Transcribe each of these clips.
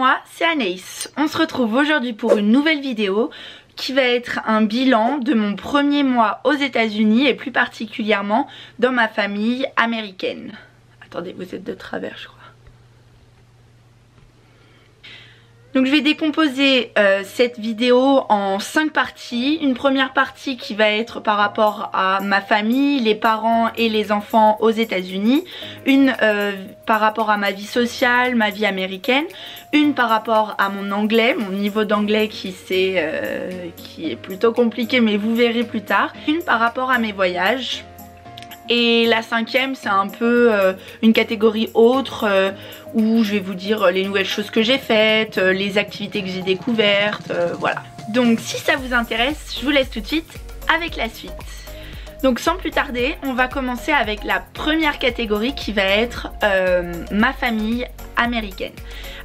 moi, c'est Anaïs. On se retrouve aujourd'hui pour une nouvelle vidéo qui va être un bilan de mon premier mois aux États-Unis et plus particulièrement dans ma famille américaine. Attendez, vous êtes de travers je crois. Donc je vais décomposer cette vidéo en 5 parties. Une première partie qui va être par rapport à ma famille, les parents et les enfants aux États-Unis. Une par rapport à ma vie sociale, ma vie américaine. Une par rapport à mon anglais, mon niveau d'anglais qui est plutôt compliqué mais vous verrez plus tard. Une par rapport à mes voyages. Et la cinquième c'est un peu une catégorie autre où je vais vous dire les nouvelles choses que j'ai faites, les activités que j'ai découvertes, voilà. Donc si ça vous intéresse, je vous laisse tout de suite avec la suite. Donc sans plus tarder, on va commencer avec la première catégorie qui va être ma famille américaine.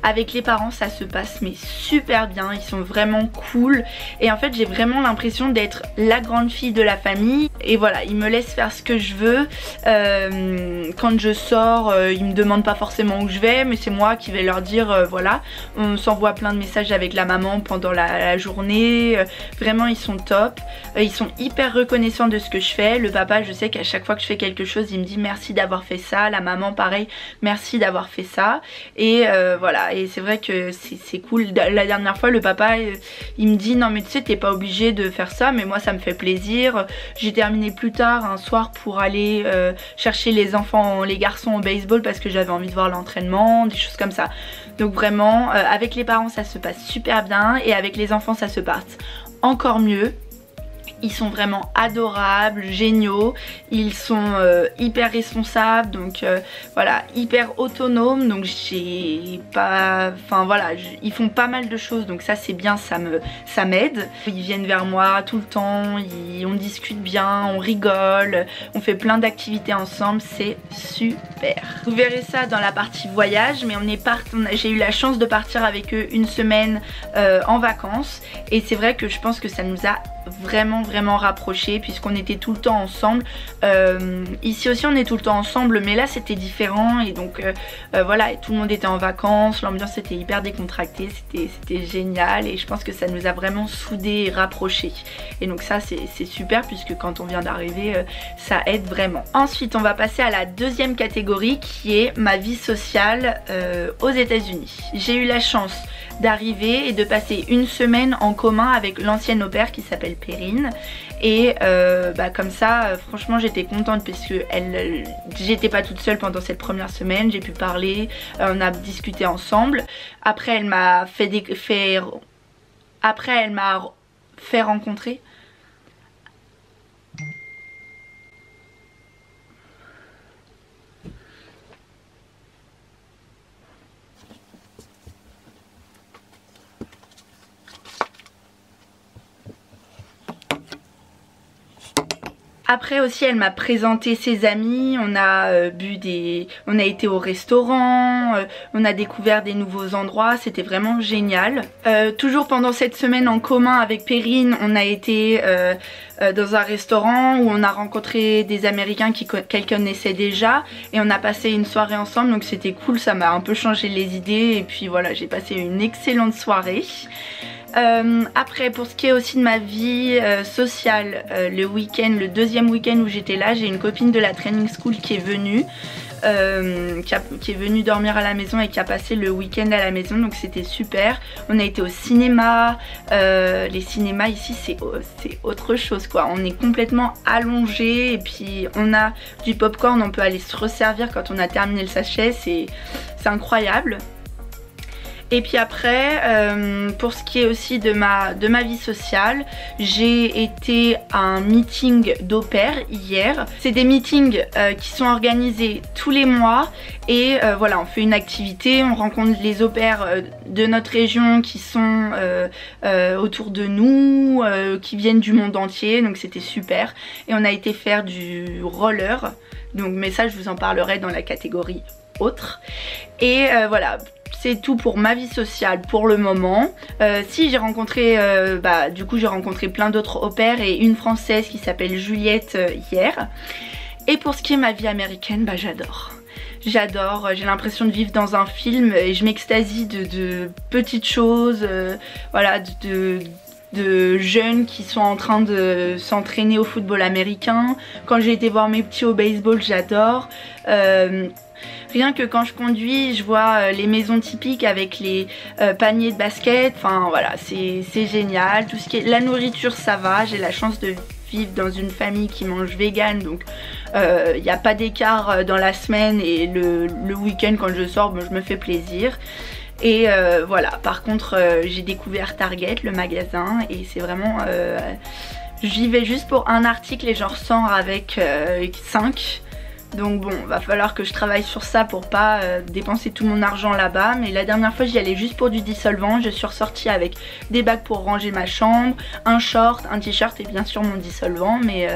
Avec les parents ça se passe mais super bien, ils sont vraiment cool et en fait j'ai vraiment l'impression d'être la grande fille de la famille et voilà, ils me laissent faire ce que je veux. Quand je sors ils me demandent pas forcément où je vais mais c'est moi qui vais leur dire voilà. On s'envoie plein de messages avec la maman pendant la journée, vraiment ils sont top, ils sont hyper reconnaissants de ce que je fais. Le papa, je sais qu'à chaque fois que je fais quelque chose il me dit merci d'avoir fait ça, la maman pareil, merci d'avoir fait ça et voilà. Et c'est vrai que c'est cool. La dernière fois le papa il me dit non mais tu sais t'es pas obligé de faire ça mais moi ça me fait plaisir. J'ai terminé plus tard un soir pour aller chercher les enfants, les garçons au baseball parce que j'avais envie de voir l'entraînement, des choses comme ça. Donc vraiment avec les parents ça se passe super bien et avec les enfants ça se passe encore mieux. Ils sont vraiment adorables, géniaux, ils sont hyper responsables, donc voilà, hyper autonomes, donc j'ai pas... Enfin voilà, ils font pas mal de choses, donc ça c'est bien, ça m'aide. Ils viennent vers moi tout le temps, on discute bien, on rigole, on fait plein d'activités ensemble, c'est super. Vous verrez ça dans la partie voyage, mais j'ai eu la chance de partir avec eux une semaine en vacances, et c'est vrai que je pense que ça nous a vraiment rapprochés puisqu'on était tout le temps ensemble. Ici aussi on est tout le temps ensemble mais là c'était différent et donc voilà, et tout le monde était en vacances, l'ambiance était hyper décontractée, c'était génial et je pense que ça nous a vraiment soudés et rapprochés et donc ça c'est super puisque quand on vient d'arriver ça aide vraiment. Ensuite on va passer à la deuxième catégorie qui est ma vie sociale aux États-Unis. J'ai eu la chance d'arriver et de passer une semaine en commun avec l'ancienne au-pair qui s'appelle Perrine et comme ça franchement j'étais contente parce que j'étais pas toute seule pendant cette première semaine, j'ai pu parler, on a discuté ensemble. Après elle m'a fait rencontrer Après aussi elle m'a présenté ses amis, on a on a été au restaurant, on a découvert des nouveaux endroits, c'était vraiment génial. Toujours pendant cette semaine en commun avec Perrine, on a été dans un restaurant où on a rencontré des Américains qu'elle connaissait déjà et on a passé une soirée ensemble donc c'était cool, ça m'a un peu changé les idées et puis voilà, j'ai passé une excellente soirée. Après pour ce qui est aussi de ma vie sociale, le week-end, le deuxième week-end où j'étais là, j'ai une copine de la training school qui est venue qui est venue dormir à la maison et qui a passé le week-end à la maison, donc c'était super. On a été au cinéma, les cinémas ici c'est autre chose quoi, on est complètement allongé et puis on a du popcorn, on peut aller se resservir quand on a terminé le sachet, c'est incroyable. Et puis après, pour ce qui est aussi de ma vie sociale, j'ai été à un meeting d'au-pair hier. C'est des meetings qui sont organisés tous les mois et voilà, on fait une activité, on rencontre les au-pairs de notre région qui sont autour de nous, qui viennent du monde entier, donc c'était super. Et on a été faire du roller, donc mais ça je vous en parlerai dans la catégorie autre. Et voilà. C'est tout pour ma vie sociale pour le moment. Si j'ai rencontré, du coup j'ai rencontré plein d'autres au-pairs et une française qui s'appelle Juliette hier. Et pour ce qui est ma vie américaine, j'adore. J'adore, j'ai l'impression de vivre dans un film et je m'extasie de petites choses, voilà, de jeunes qui sont en train de s'entraîner au football américain. Quand j'ai été voir mes petits au baseball, j'adore. Rien que quand je conduis, je vois les maisons typiques avec les paniers de basket. Enfin voilà, c'est génial. Tout ce qui est la nourriture, ça va. J'ai la chance de vivre dans une famille qui mange vegan, donc il n'y a pas d'écart dans la semaine, et le week-end quand je sors, je me fais plaisir. Et voilà, par contre j'ai découvert Target, le magasin, et c'est vraiment j'y vais juste pour un article et j'en ressors avec 5. Donc bon, va falloir que je travaille sur ça pour pas dépenser tout mon argent là-bas. Mais la dernière fois j'y allais juste pour du dissolvant. Je suis ressortie avec des bacs pour ranger ma chambre, un short, un t-shirt et bien sûr mon dissolvant. Mais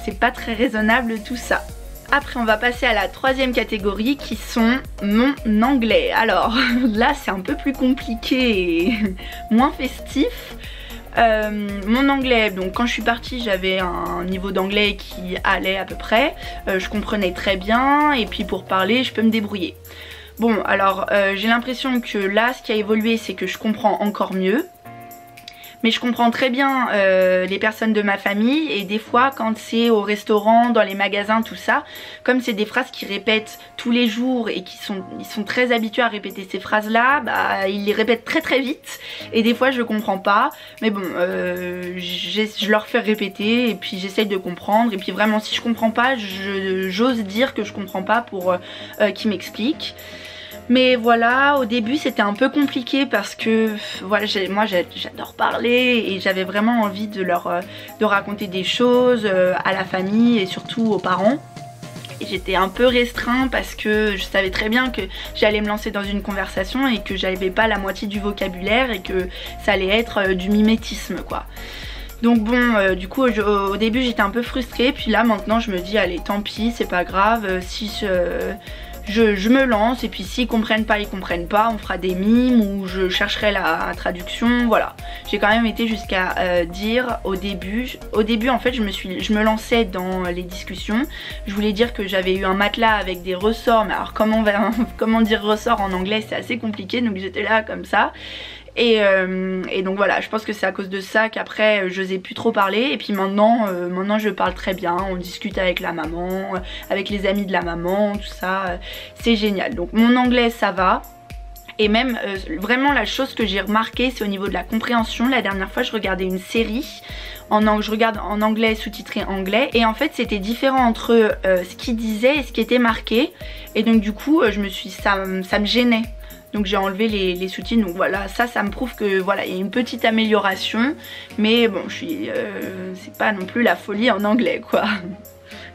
c'est pas très raisonnable tout ça. Après on va passer à la troisième catégorie qui sont mon anglais. Alors là c'est un peu plus compliqué et moins festif. Mon anglais, donc quand je suis partie j'avais un niveau d'anglais qui allait à peu près, je comprenais très bien et puis pour parler je peux me débrouiller. Bon alors j'ai l'impression que là ce qui a évolué c'est que je comprends encore mieux. Mais je comprends très bien les personnes de ma famille, et des fois quand c'est au restaurant, dans les magasins, tout ça, comme c'est des phrases qu'ils répètent tous les jours et ils sont très habitués à répéter ces phrases là, bah ils les répètent très très vite et des fois je comprends pas. Mais bon, je leur fais répéter et puis j'essaye de comprendre, et puis vraiment si je comprends pas, j'ose dire que je comprends pas pour qu'ils m'expliquent. Mais voilà, au début c'était un peu compliqué parce que voilà, moi j'adore parler et j'avais vraiment envie de raconter des choses à la famille et surtout aux parents. Et j'étais un peu restreinte parce que je savais très bien que j'allais me lancer dans une conversation et que j'avais pas la moitié du vocabulaire et que ça allait être du mimétisme quoi. Donc bon, du coup au début j'étais un peu frustrée, puis là maintenant je me dis allez tant pis, c'est pas grave, si je me lance, et puis s'ils comprennent pas, ils comprennent pas, on fera des mimes ou je chercherai la traduction, voilà. J'ai quand même été jusqu'à dire au début en fait je me lançais dans les discussions, je voulais dire que j'avais eu un matelas avec des ressorts, mais alors comment dire ressort en anglais, c'est assez compliqué, donc j'étais là comme ça. Et donc voilà, je pense que c'est à cause de ça qu'après j'osais plus trop parler, et puis maintenant je parle très bien, on discute avec la maman, avec les amis de la maman, tout ça, c'est génial. Donc mon anglais ça va. Et même vraiment la chose que j'ai remarqué c'est au niveau de la compréhension. La dernière fois je regardais une série, je regarde en anglais sous-titré anglais, et en fait c'était différent entre ce qu'ils disaient et ce qui était marqué, et donc du coup ça me gênait. Donc j'ai enlevé les sous-titres, donc voilà, ça me prouve que voilà, il y a une petite amélioration. Mais bon, c'est pas non plus la folie en anglais quoi.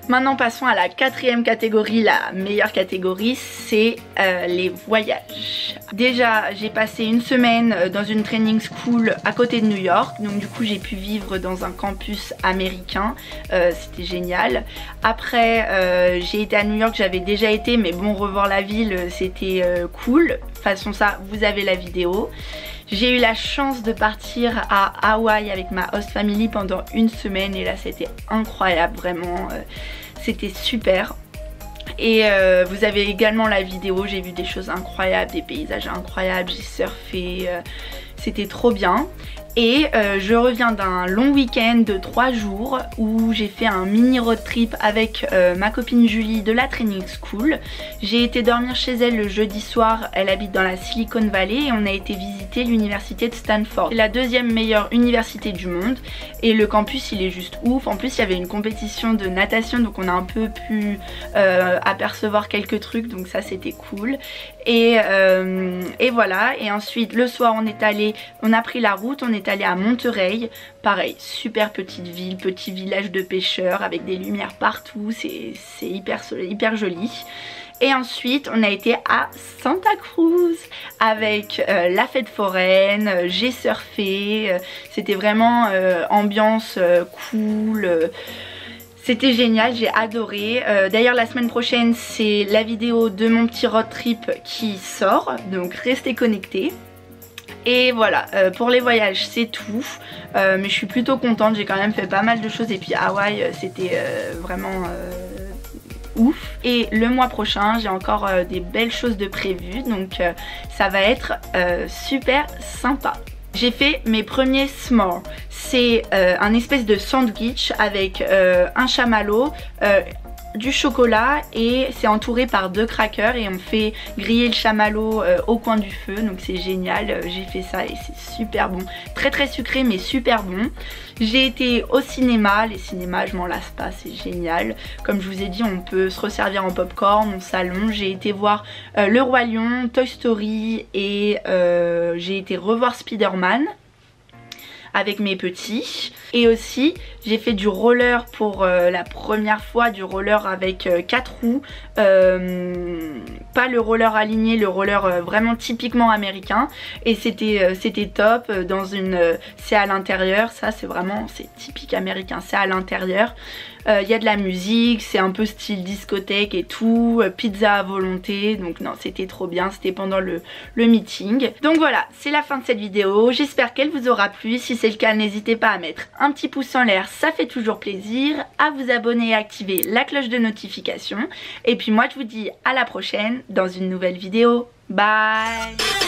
Maintenant passons à la quatrième catégorie, la meilleure catégorie, c'est les voyages. Déjà j'ai passé une semaine dans une training school à côté de New York, donc du coup j'ai pu vivre dans un campus américain, c'était génial. Après j'ai été à New York, j'avais déjà été, mais bon, revoir la ville c'était cool. De toute façon ça, vous avez la vidéo. J'ai eu la chance de partir à Hawaï avec ma host family pendant une semaine, et là c'était incroyable, vraiment, c'était super. Et vous avez également la vidéo, j'ai vu des choses incroyables, des paysages incroyables, j'ai surfé, c'était trop bien. Et je reviens d'un long week-end de 3 jours où j'ai fait un mini road trip avec ma copine Julie de la training school. J'ai été dormir chez elle le jeudi soir, elle habite dans la Silicon Valley, et on a été visiter l'université de Stanford. C'est la deuxième meilleure université du monde et le campus il est juste ouf. En plus il y avait une compétition de natation, donc on a un peu pu apercevoir quelques trucs, donc ça c'était cool. Et voilà, et ensuite le soir on a pris la route, on est allé à Monterey, pareil, super petite ville, petit village de pêcheurs avec des lumières partout, c'est hyper joli. Et ensuite on a été à Santa Cruz avec la fête foraine, j'ai surfé, c'était vraiment ambiance cool. C'était génial, j'ai adoré. D'ailleurs la semaine prochaine c'est la vidéo de mon petit road trip qui sort, donc restez connectés. Et voilà, pour les voyages c'est tout, mais je suis plutôt contente, j'ai quand même fait pas mal de choses, et puis Hawaï c'était vraiment ouf. Et le mois prochain j'ai encore des belles choses de prévues, donc ça va être super sympa. J'ai fait mes premiers s'mores. C'est un espèce de sandwich avec un chamallow, du chocolat, et c'est entouré par 2 crackers et on fait griller le chamallow au coin du feu, donc c'est génial. J'ai fait ça et c'est super bon, très très sucré mais super bon. J'ai été au cinéma, les cinémas je m'en lasse pas, c'est génial. Comme je vous ai dit, on peut se resservir en popcorn, en salon. J'ai été voir Le Roi Lion, Toy Story et j'ai été revoir Spider-Man avec mes petits. Et aussi j'ai fait du roller pour la première fois, du roller avec 4 roues, pas le roller aligné, le roller vraiment typiquement américain, et c'était top. Dans une c'est à l'intérieur, ça c'est vraiment, c'est typique américain, c'est à l'intérieur. Il y a de la musique, c'est un peu style discothèque et tout, pizza à volonté, donc non, c'était trop bien, c'était pendant le meeting. Donc voilà, c'est la fin de cette vidéo, j'espère qu'elle vous aura plu. Si c'est le cas, n'hésitez pas à mettre un petit pouce en l'air, ça fait toujours plaisir, à vous abonner et activer la cloche de notification. Et puis moi je vous dis à la prochaine dans une nouvelle vidéo. Bye!